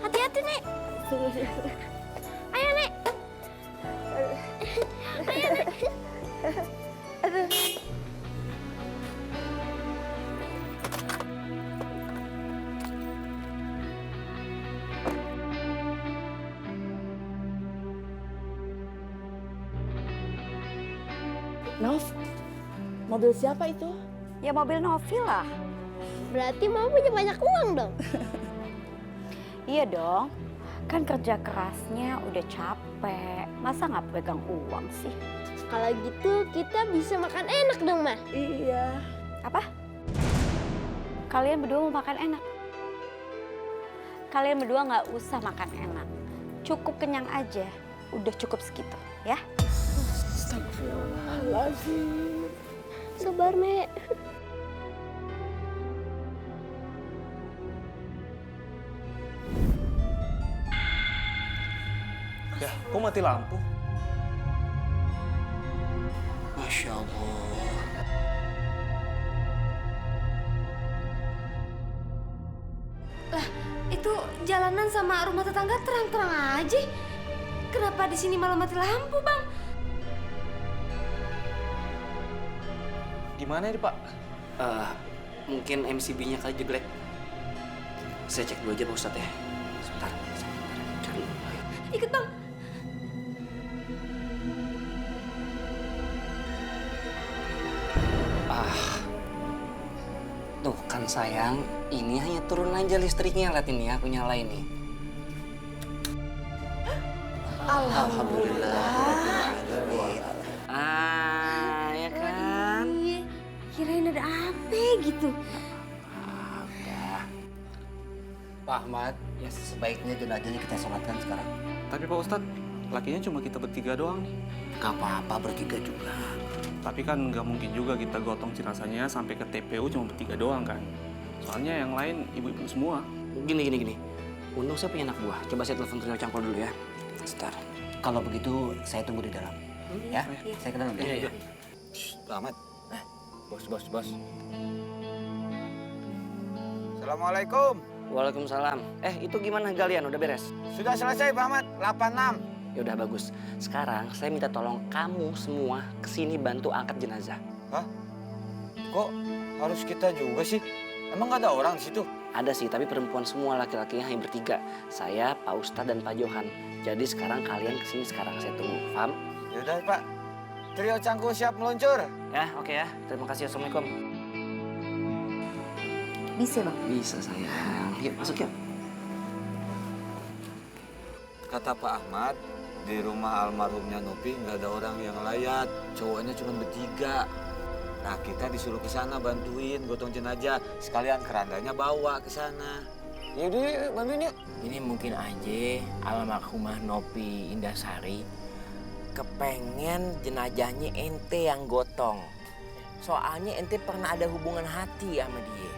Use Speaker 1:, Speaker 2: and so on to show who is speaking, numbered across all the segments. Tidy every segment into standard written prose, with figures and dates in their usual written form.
Speaker 1: Hati-hati, Nek. Ayo, Nek. Ayo, Nek. Aduh.
Speaker 2: Nov, mobil siapa itu?
Speaker 3: Ya mobil Novi lah.
Speaker 1: Berarti Mama punya banyak uang dong.
Speaker 3: Iya dong. Kan kerja kerasnya udah capek. Masa nggak pegang uang sih?
Speaker 1: Kalau gitu kita bisa makan enak dong, Ma.
Speaker 2: Iya.
Speaker 3: Apa? Kalian berdua mau makan enak? Kalian berdua nggak usah makan enak. Cukup kenyang aja. Udah cukup segitu, ya.
Speaker 2: Astagfirullahaladzim.
Speaker 1: Sabar, Nek.
Speaker 4: Ya, kok mati lampu?
Speaker 5: Masya Allah.
Speaker 1: Lah, itu jalanan sama rumah tetangga terang-terang aja. Kenapa di sini malah mati lampu, Bang?
Speaker 4: Gimana ini, Pak?
Speaker 5: Mungkin MCB-nya kali jelek. Saya cek dulu aja Pak Ustadz ya. Sebentar. Cari.
Speaker 1: Ikut, Bang.
Speaker 5: Tuh kan sayang, ini hanya turun aja listriknya. Lihat ini ya, aku nyalain nih. Alhamdulillah. Ya kan?
Speaker 1: Iya, kirain ada apa gitu.
Speaker 5: Udah.
Speaker 6: Pak Ahmad, ya sebaiknya jenazahnya kita sholatkan sekarang.
Speaker 4: Tapi Pak Ustadz, lakinya cuma kita bertiga doang nih.
Speaker 6: Gak apa-apa bertiga juga.
Speaker 4: Tapi kan nggak mungkin juga kita gotong jenazahnya sampai ke TPU cuma bertiga doang kan. Soalnya yang lain ibu-ibu semua.
Speaker 5: Gini. Untung saya punya anak buah. Coba saya telepon Trio Cangkol dulu ya. Sebentar.
Speaker 6: Kalau begitu saya tunggu di dalam. Ya, saya ke dalam ya.
Speaker 5: Iya.
Speaker 6: Pak Ahmad.
Speaker 7: Bos. Assalamualaikum.
Speaker 5: Waalaikumsalam. Itu gimana kalian? Udah beres?
Speaker 7: Sudah selesai Pak Ahmad, 86.
Speaker 5: Ya udah bagus. Sekarang saya minta tolong kamu semua kesini bantu angkat jenazah.
Speaker 7: Hah? Kok harus kita juga sih? Emang gak ada orang di situ?
Speaker 5: Ada sih, tapi perempuan semua, laki-lakinya hanya bertiga. Saya, Pak Ustadz, dan Pak Johan. Jadi sekarang kalian kesini sekarang, saya tunggu. Paham?
Speaker 7: Yaudah Pak, Trio Cangkul siap meluncur.
Speaker 5: Ya, oke ya. Terima kasih. Assalamualaikum.
Speaker 3: Bisa, Bang.
Speaker 5: Bisa sayang. Yuk, masuk yuk.
Speaker 7: Kata Pak Ahmad, di rumah almarhumnya Nopi nggak ada orang yang layat. Cowoknya cuma bertiga. Nah, kita disuruh ke sana bantuin gotong jenazah. Sekalian kerandanya bawa ke sana. Yaudah, bantuin yuk.
Speaker 8: Ini mungkin aja almarhumah Nopi Indasari kepengen jenazahnya ente yang gotong. Soalnya ente pernah ada hubungan hati sama dia.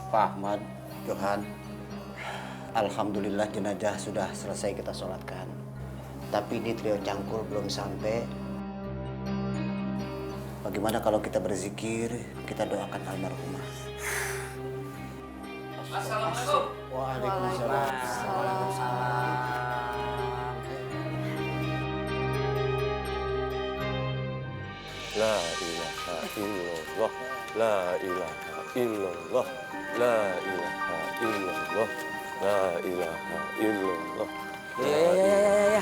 Speaker 6: Pak Ahmad, Johan. Alhamdulillah jenazah sudah selesai kita sholatkan. Tapi ini Trio Cangkul belum sampai. Bagaimana kalau kita berzikir, kita doakan almarhumah.
Speaker 5: Assalamualaikum.
Speaker 6: Waalaikumsalam.
Speaker 9: La ilaha illallah, la ilaha illallah, la ilaha illallah, la ilaha illallah.
Speaker 8: Ya.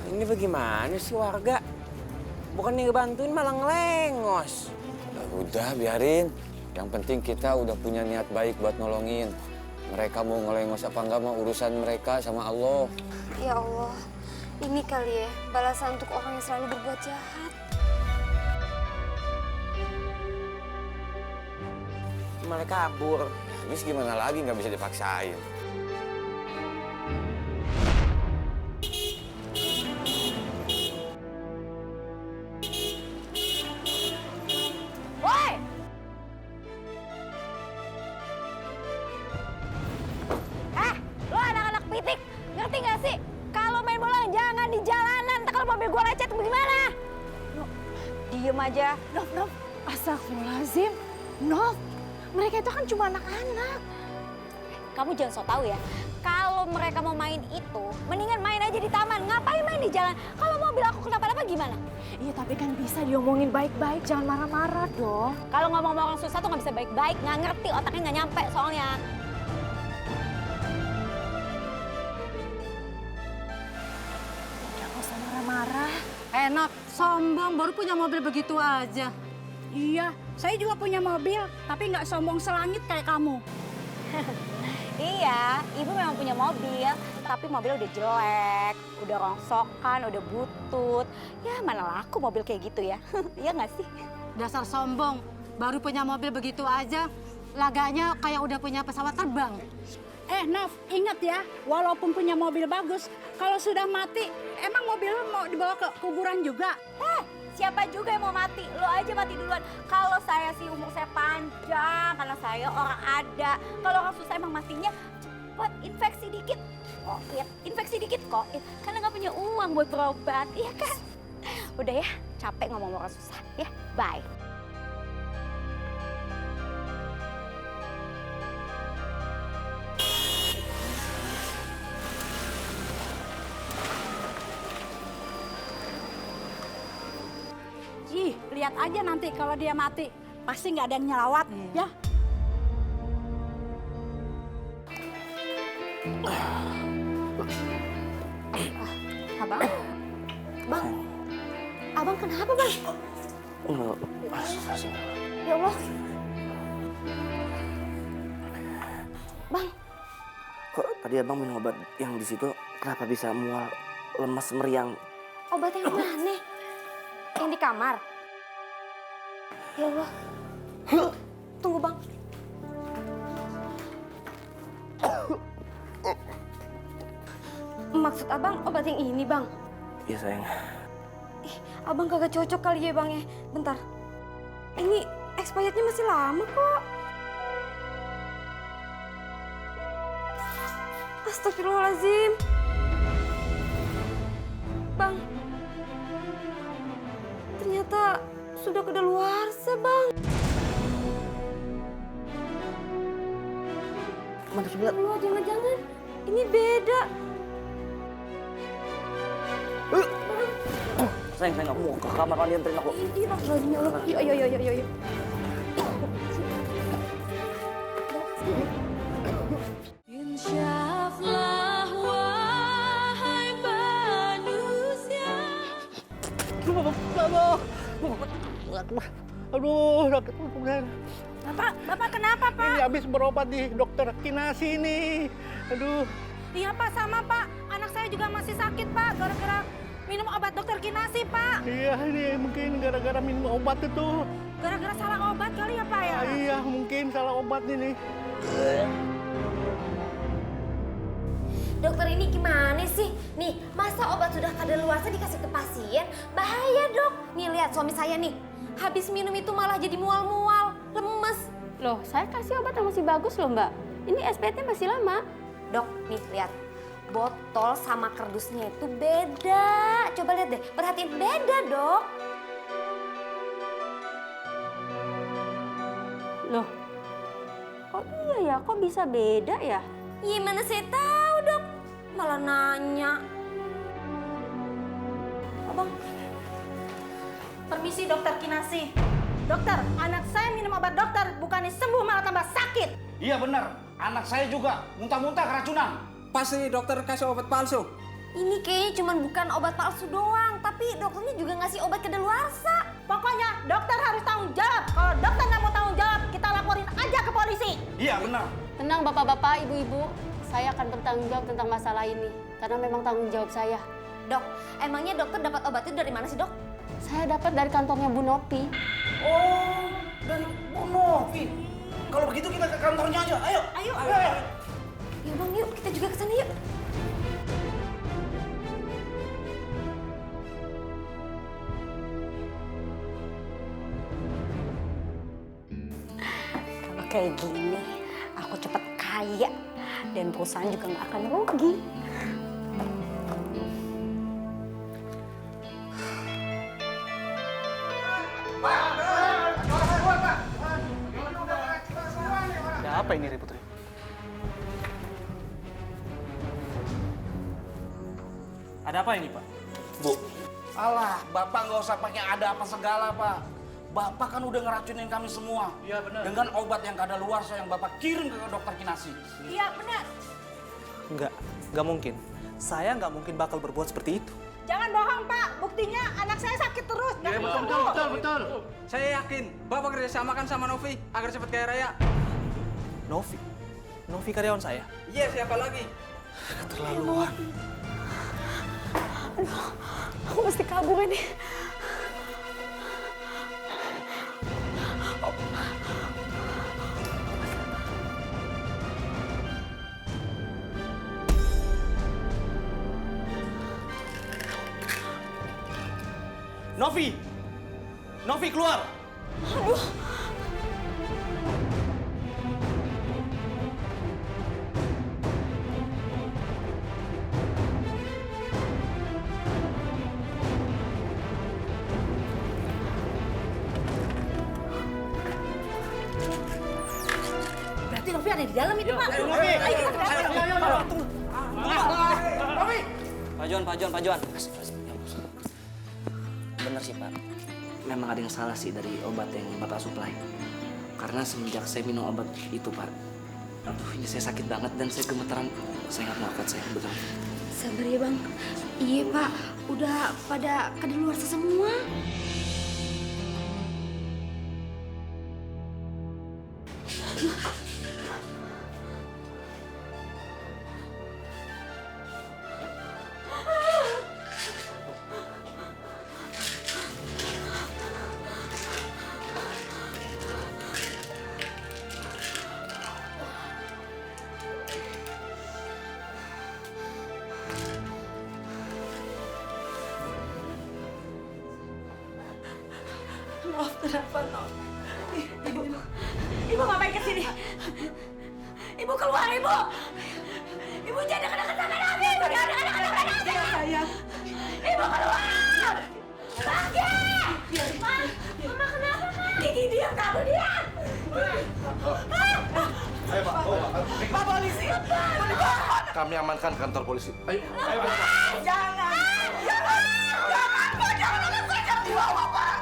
Speaker 8: Ini bagaimana sih warga? Bukannya ngebantuin malah ngelengos.
Speaker 9: Udah biarin, yang penting kita udah punya niat baik buat nolongin. Mereka mau ngelengos apa enggak mau urusan mereka sama Allah.
Speaker 1: Ya Allah, ini kali ya balasan untuk orang yang selalu berbuat jahat.
Speaker 8: Malah kabur.
Speaker 9: Habis gimana lagi, nggak bisa dipaksain.
Speaker 3: Woi! Lo anak-anak pitik, ngerti gak sih? Kalau main bola jangan di jalanan, ntar kalau mobil gue lecet bagaimana? diem aja.
Speaker 2: Nov, astagfirullahaladzim. Nov, mereka itu kan cuma anak-anak.
Speaker 3: Kamu jangan so tau ya. Kalau mereka mau main itu, mendingan main aja di taman. Ngapain main di jalan? Kalau mobil aku kenapa-napa gimana?
Speaker 2: Iya, tapi kan bisa diomongin baik-baik, jangan marah-marah dong.
Speaker 3: Kalau ngomong sama orang susah tuh nggak bisa baik-baik, nggak ngerti, otaknya nggak nyampe soalnya.
Speaker 2: Udah gak usah marah-marah.
Speaker 10: Enak, sombong baru punya mobil begitu aja. Iya, saya juga punya mobil, tapi nggak sombong selangit kayak kamu.
Speaker 3: Iya, ibu memang punya mobil, tapi mobil udah jelek, udah rongsokan, udah butut. Ya mana laku mobil kayak gitu ya, iya nggak sih?
Speaker 10: Dasar sombong, baru punya mobil begitu aja, laganya kayak udah punya pesawat terbang. Nov, ingat ya, walaupun punya mobil bagus, kalau sudah mati, emang mobil lo mau dibawa ke kuburan juga?
Speaker 3: Siapa juga yang mau mati? Lo aja mati duluan. Kalau saya sih umur saya panjang, karena saya orang ada. Kalau orang susah emang matinya cepet, infeksi dikit, COVID. Infeksi dikit, COVID. Karena nggak punya uang buat berobat, iya kan? Udah ya, capek ngomong orang susah. Ya, bye.
Speaker 10: Ih, lihat aja nanti kalau dia mati, pasti nggak ada yang nyelawat, ya.
Speaker 1: Abang? Bang? Abang kenapa, Bang? Ya Allah. Bang,
Speaker 5: Kok tadi abang minum obat yang di situ kenapa bisa mual, lemas, meriang?
Speaker 1: obat yang mana? Yang di kamar? Ya Allah. Tunggu, Bang. Maksud Abang obat yang ini, Bang?
Speaker 5: Iya sayang.
Speaker 1: Ih, Abang kagak cocok kali ya, Bang ya. Bentar. Ini expirednya masih lama kok. Astagfirullahaladzim. Bang. Ternyata sudah kedaluarsa, Bang.
Speaker 5: Mana sebelah?
Speaker 1: Allah, jangan-jangan ini beda.
Speaker 5: Sayang, saya nggak mau ke kamar kalian, anterin aku.
Speaker 1: Iya, Bang. Ya Allah. Yuk. Insyaflah, wahai manusia.
Speaker 11: Aduh, dokter.
Speaker 10: Bapak kenapa, Pak?
Speaker 11: Ini habis berobat di dokter Kinasi ini. Aduh.
Speaker 10: Iya, Pak, sama, Pak. Anak saya juga masih sakit, Pak, gara-gara minum obat dokter Kinasi, Pak.
Speaker 11: Iya, ini mungkin gara-gara minum obat itu.
Speaker 10: Gara-gara salah obat kali ya, Pak ya?
Speaker 11: Iya, mungkin salah obat ini.
Speaker 1: Dokter ini gimana sih? Nih, masa obat sudah kadaluarsa dikasih ke pasien? Bahaya, Dok. Nih, lihat suami saya nih. Habis minum itu malah jadi mual-mual, lemes.
Speaker 12: Loh, saya kasih obat yang masih bagus loh, Mbak. Ini SPT masih lama.
Speaker 1: Dok, nih lihat. Botol sama kardusnya itu beda. Coba lihat deh, perhatiin. Beda, Dok.
Speaker 12: Loh, kok iya ya? Kok bisa beda ya?
Speaker 1: Gimana saya tahu, Dok? Malah nanya. Abang.
Speaker 10: Permisi, dokter Kinasi. Dokter, anak saya minum obat dokter, bukannya sembuh malah tambah sakit.
Speaker 13: Iya benar, anak saya juga muntah-muntah keracunan. Pasti dokter kasih obat palsu.
Speaker 1: Ini kayaknya cuma bukan obat palsu doang, tapi dokternya juga ngasih obat kedaluarsa.
Speaker 10: Pokoknya dokter harus tanggung jawab. Kalau dokter nggak mau tanggung jawab, kita laporin aja ke polisi.
Speaker 13: Iya benar.
Speaker 12: Tenang bapak-bapak, ibu-ibu. Saya akan bertanggung jawab tentang masalah ini. Karena memang tanggung jawab saya.
Speaker 1: Dok, emangnya dokter dapat obat itu dari mana sih, Dok?
Speaker 12: Saya dapat dari kantongnya Bu Nopi.
Speaker 13: Oh, dari Bu Novi. Kalau begitu kita ke kantornya aja. Ayo.
Speaker 1: Ayo. Ya Bang, yuk kita juga ke sana yuk.
Speaker 3: Kalau kayak gini, aku cepet kaya dan perusahaan juga nggak akan rugi.
Speaker 4: Ada apa ini ribut-ribut? Ada apa ini, Pak?
Speaker 13: Bu. Alah, Bapak nggak usah pakai ada apa segala, Pak. Bapak kan udah ngeracunin kami semua. Iya, benar. Dengan obat yang kadaluarsa yang Bapak kirim ke dokter Kinasi.
Speaker 3: Iya, benar.
Speaker 4: Nggak mungkin. Saya nggak mungkin bakal berbuat seperti itu.
Speaker 3: Jangan bohong, Pak. Buktinya anak saya sakit terus.
Speaker 11: Iya, betul.
Speaker 14: Saya yakin Bapak kerjasamakan sama Novi agar cepat kaya raya.
Speaker 4: Novi? Novi karyawan saya?
Speaker 14: Iya, siapa lagi?
Speaker 4: Keterlaluan.
Speaker 2: Aduh, aku mesti kabur ini.
Speaker 13: Novi! Novi keluar!
Speaker 2: Aduh.
Speaker 3: Berarti Novi ada di dalam itu, Pak.
Speaker 13: Ayo,
Speaker 3: Novi! Ayo kita ke dalam.
Speaker 13: Novi!
Speaker 5: Pak Johan. Bener sih, Pak. Memang ada yang salah sih dari obat yang Bapak suplai. Karena semenjak saya minum obat itu, Pak, aduh, ini saya sakit banget dan saya gemeteran. Saya nggak mau kuat, saya betul.
Speaker 1: Sabar ya, Bang. Iya, Pak. Udah pada kadaluarsa semua.
Speaker 3: Maaf, kenapa, Nov? Ibu ngapain kesini? Ibu keluar, Ibu! Ibu jangan dekat-dekat sama Novi! Ibu jangan dekat-dekat sama Novi! Iya, sayang. Ibu keluar! Bangke! Ma, Mama kenapa, Ma? Didi, diam kamu, diam!
Speaker 13: Ayo, Pak.
Speaker 3: Pak polisi!
Speaker 13: Kami amankan kantor polisi. Ayo, Pak.
Speaker 3: Jangan! Jangan! Jangan, Pak! Jangan! Jangan dibawa, Pak!